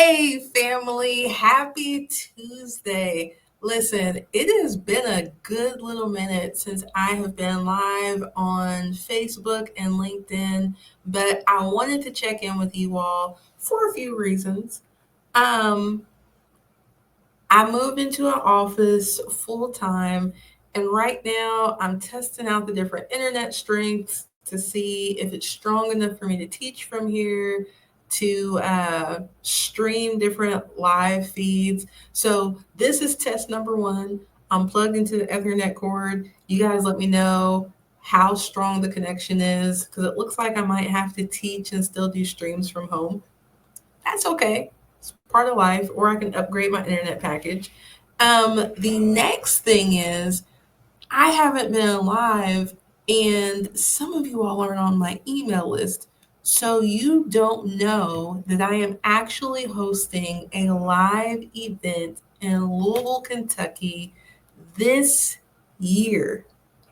Hey, family, happy Tuesday. Listen, it has been a good little minute since I have been live on Facebook and LinkedIn, but I wanted to check in with you all for a few reasons. Um, I moved into an office full time, and right now I'm testing out the different internet strengths to see if it's strong enough for me to teach from here, to stream different live feeds. So, this is test number one. I'm plugged into the Ethernet cord. You guys let me know how strong the connection is because it looks like I might have to teach and still do streams from home. That's okay. It's part of life, or I can upgrade my internet package. The next thing is I haven't been live, and some of you all aren't on my email list. So you don't know that I am actually hosting a live event in Louisville, Kentucky this year.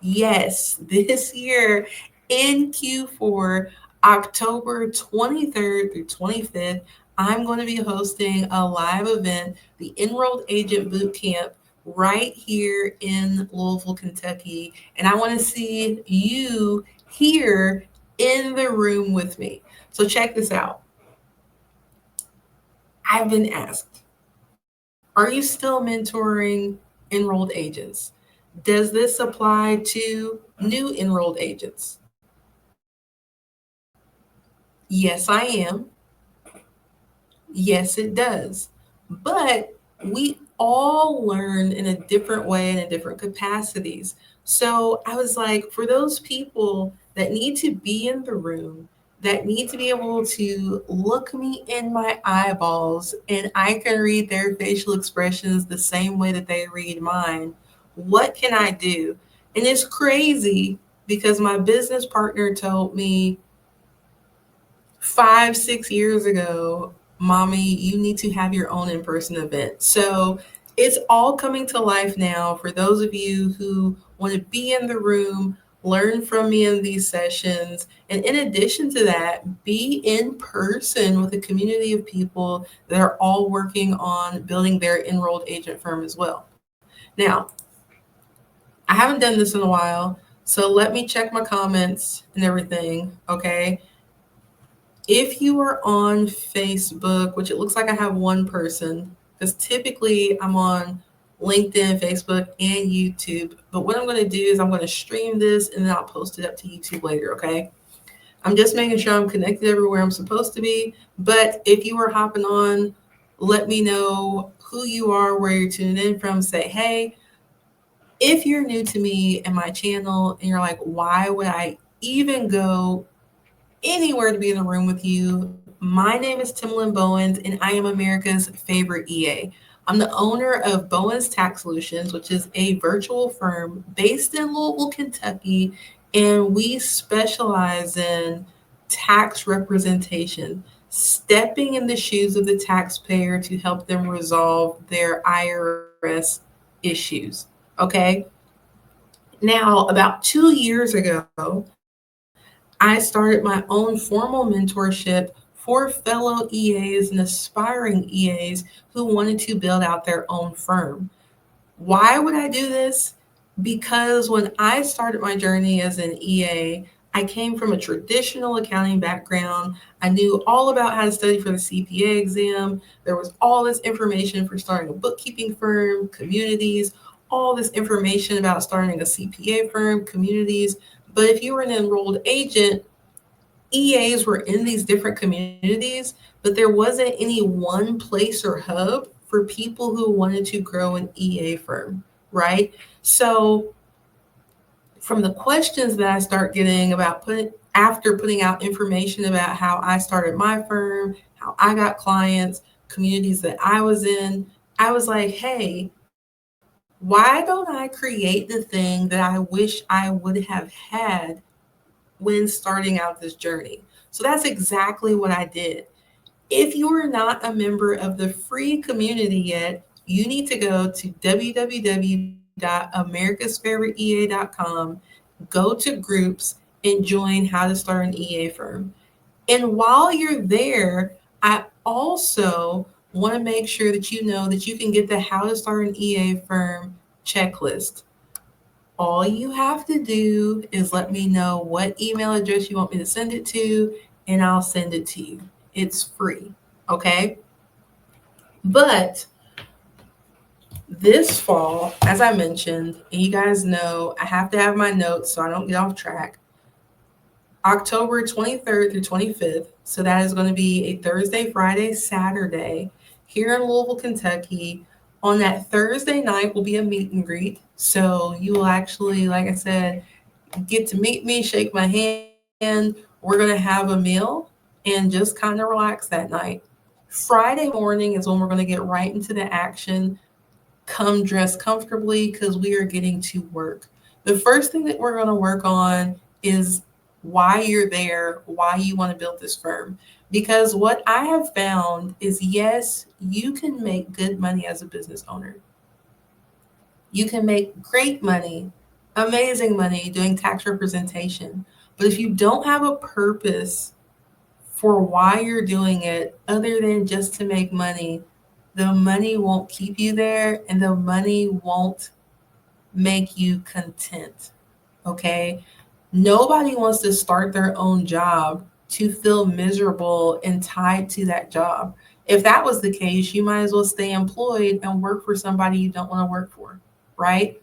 Yes, this year in Q4, October 23rd through 25th, I'm going to be hosting a live event, the Enrolled Agent Bootcamp, right here in Louisville, Kentucky. And I want to see you here in the room with me. So check this out. I've been asked, are you still mentoring enrolled agents? Does this apply to new enrolled agents? Yes, I am. Yes, it does. But we all learn in a different way and in different capacities. So I was like, for those people that need to be in the room, that need to be able to look me in my eyeballs and I can read their facial expressions the same way that they read mine, what can I do? And it's crazy because my business partner told me 5, 6 years ago, mommy, you need to have your own in-person event. So it's all coming to life now for those of you who want to be in the room, learn from me in these sessions. And in addition to that, be in person with a community of people that are all working on building their enrolled agent firm as well. Now, I haven't done this in a while, so let me check my comments and everything, okay? If you are on Facebook, which it looks like I have one person, because typically I'm on LinkedIn, Facebook, and YouTube. But what I'm going to do is I'm going to stream this and then I'll post it up to YouTube later, okay? I'm just making sure I'm connected everywhere I'm supposed to be. But if you are hopping on, let me know who you are, where you're tuning in from. Say, hey, if you're new to me and my channel and you're like, why would I even go anywhere to be in the room with you? My name is Timalyn Bowens, and I am America's favorite EA. I'm the owner of Bowens Tax Solutions, which is a virtual firm based in Louisville, Kentucky, and we specialize in tax representation, stepping in the shoes of the taxpayer to help them resolve their IRS issues. Okay. Now, about 2 years ago, I started my own formal mentorship for fellow EAs and aspiring EAs who wanted to build out their own firm. Why would I do this? Because when I started my journey as an EA, I came from a traditional accounting background. I knew all about how to study for the CPA exam. There was all this information for starting a bookkeeping firm, communities, all this information about starting a CPA firm, communities. But if you were an enrolled agent, EAs were in these different communities, but there wasn't any one place or hub for people who wanted to grow an EA firm, right? So from the questions that I start getting about after putting out information about how I started my firm, how I got clients, communities that I was in, I was like, hey, why don't I create the thing that I wish I would have had when starting out this journey? So that's exactly what I did. If you are not a member of the free community yet, you need to go to www.americasfavoriteea.com, go to groups, and join How to Start an EA Firm. And while you're there, Also, want to make sure that you know that you can get the How to Start an EA Firm checklist. All you have to do is let me know what email address you want me to send it to, and I'll send it to you. It's free, okay? But this fall, as I mentioned, and you guys know I have to have my notes so I don't get off track. October 23rd through 25th, so that is going to be a Thursday, Friday, Saturday here in Louisville, Kentucky. On that Thursday night will be a meet and greet. So you will actually, like I said, get to meet me, shake my hand. We're going to have a meal and just kind of relax that night. Friday morning is when we're going to get right into the action. Come dressed comfortably because we are getting to work. The first thing that we're going to work on is why you're there, why you want to build this firm. Because what I have found is yes, you can make good money as a business owner. You can make great money, amazing money doing tax representation. But if you don't have a purpose for why you're doing it other than just to make money, the money won't keep you there and the money won't make you content. Okay? Nobody wants to start their own job to feel miserable and tied to that job. If that was the case, you might as well stay employed and work for somebody you don't want to work for, right?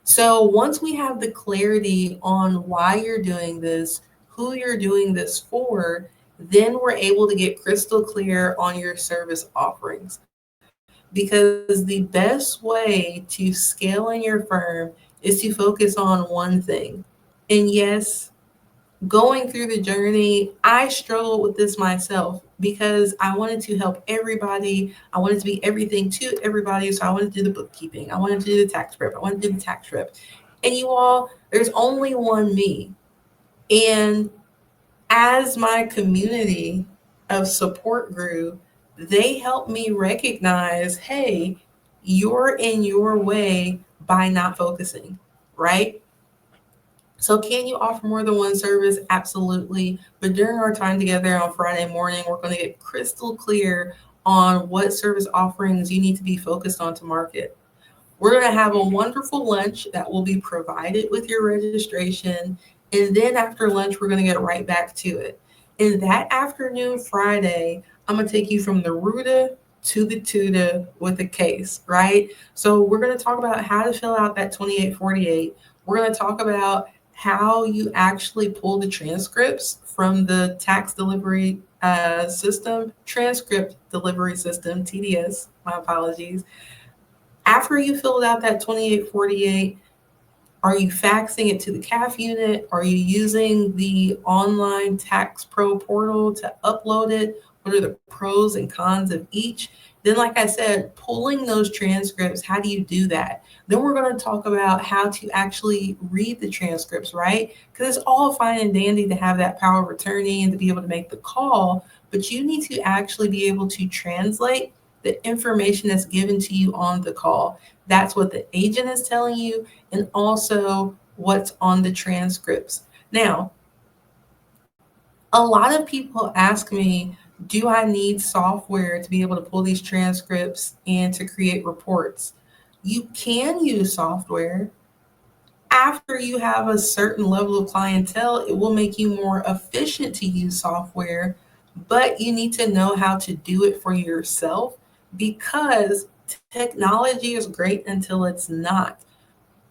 So once we have the clarity on why you're doing this, who you're doing this for, then we're able to get crystal clear on your service offerings. Because the best way to scale in your firm is to focus on one thing. And yes, going through the journey, I struggled with this myself because I wanted to help everybody. I wanted to be everything to everybody. So I wanted to do the bookkeeping. I wanted to do the tax prep. I wanted to do the tax prep. And you all, there's only one me. And as my community of support grew, they helped me recognize, hey, you're in your way by not focusing, right? So, can you offer more than one service? Absolutely. But during our time together on Friday morning, we're going to get crystal clear on what service offerings you need to be focused on to market. We're going to have a wonderful lunch that will be provided with your registration. And then after lunch, we're going to get right back to it. And that afternoon, Friday, I'm going to take you from the Ruta to the Tuta with a case, right? So we're going to talk about how to fill out that 2848. We're going to talk about how you actually pull the transcripts from the tax delivery system, transcript delivery system, TDS, my apologies. After you filled out that 2848, are you faxing it to the CAF unit? Are you using the online tax pro portal to upload it? What are the pros and cons of each? Then, like I said, pulling those transcripts, how do you do that? Then we're going to talk about how to actually read the transcripts, right? Because it's all fine and dandy to have that power of attorney and to be able to make the call, but you need to actually be able to translate the information that's given to you on the call. That's what the agent is telling you, and also what's on the transcripts. Now, a lot of people ask me, do I need software to be able to pull these transcripts and to create reports? You can use software. After you have a certain level of clientele, it will make you more efficient to use software, but you need to know how to do it for yourself because technology is great until it's not.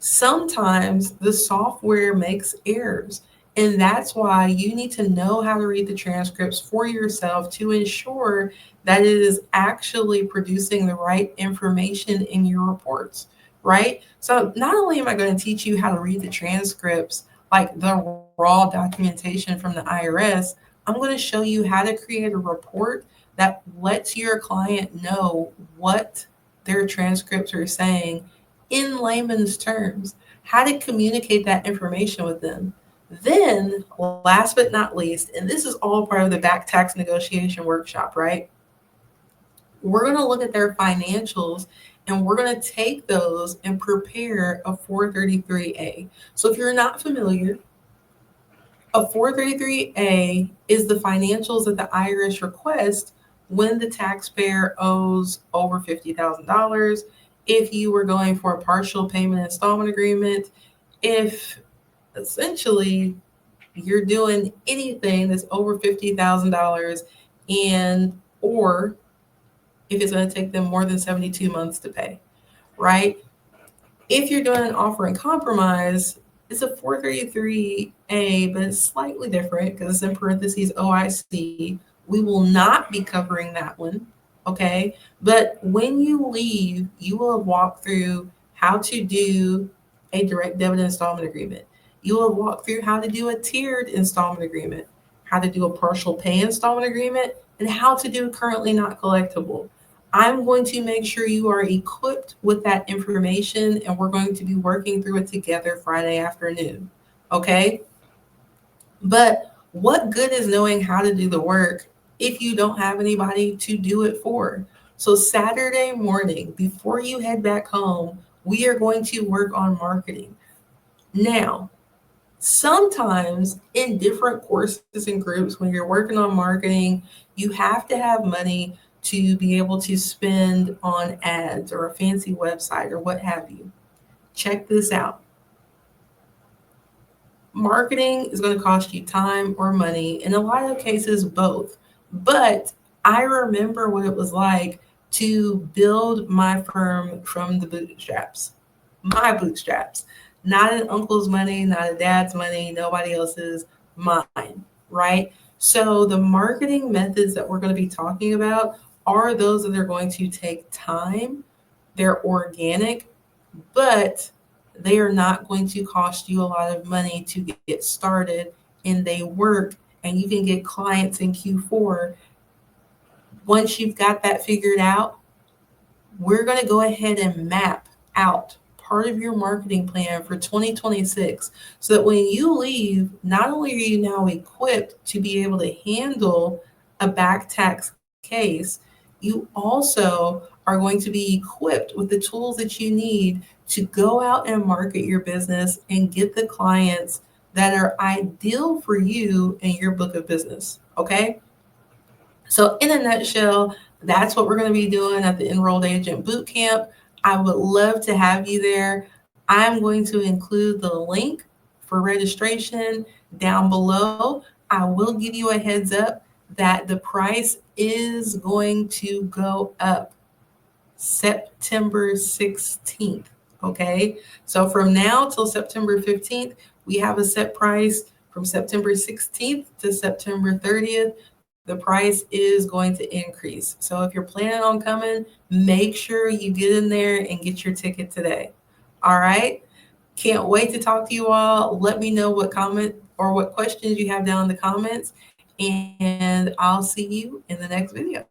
Sometimes the software makes errors. And that's why you need to know how to read the transcripts for yourself to ensure that it is actually producing the right information in your reports, right? So not only am I going to teach you how to read the transcripts, like the raw documentation from the IRS, I'm going to show you how to create a report that lets your client know what their transcripts are saying in layman's terms, how to communicate that information with them. Then, last but not least, and this is all part of the back tax negotiation workshop, right? We're going to look at their financials and we're going to take those and prepare a 433A. So, if you're not familiar, a 433A is the financials that the IRS requests when the taxpayer owes over $50,000, if you were going for a partial payment installment agreement, if essentially you're doing anything that's over $50,000, and or if it's going to take them more than 72 months to pay, right? If you're doing an offer in compromise, it's a 433A, but it's slightly different because it's in parentheses OIC. We will not be covering that one, okay? But when you leave, you will have walked through how to do a direct debit installment agreement. You will have walked through how to do a tiered installment agreement, how to do a partial pay installment agreement, and how to do currently not collectible. I'm going to make sure you are equipped with that information, and we're going to be working through it together Friday afternoon. Okay? But what good is knowing how to do the work if you don't have anybody to do it for? So, Saturday morning, before you head back home, we are going to work on marketing. Now, sometimes in different courses and groups, when you're working on marketing, you have to have money to be able to spend on ads or a fancy website or what have you. Check this out. Marketing is going to cost you time or money, in a lot of cases, both. But I remember what it was like to build my firm from the bootstraps, my bootstraps, not an uncle's money, not a dad's money, nobody else's, mine, right? So the marketing methods that we're going to be talking about are those that are going to take time, they're organic, but they are not going to cost you a lot of money to get started, and they work, and you can get clients in Q4. Once you've got that figured out, we're going to go ahead and map out part of your marketing plan for 2026 so that when you leave, not only are you now equipped to be able to handle a back tax case, you also are going to be equipped with the tools that you need to go out and market your business and get the clients that are ideal for you in your book of business. Okay? So, in a nutshell, that's what we're going to be doing at the Enrolled Agent Bootcamp. I would love to have you there. I'm going to include the link for registration down below. I will give you a heads up that the price is going to go up September 16th. Okay, so from now till September 15th, we have a set price. From September 16th to September 30th, the price is going to increase. So if you're planning on coming, make sure you get in there and get your ticket today. All right. Can't wait to talk to you all. Let me know what comment or what questions you have down in the comments, and I'll see you in the next video.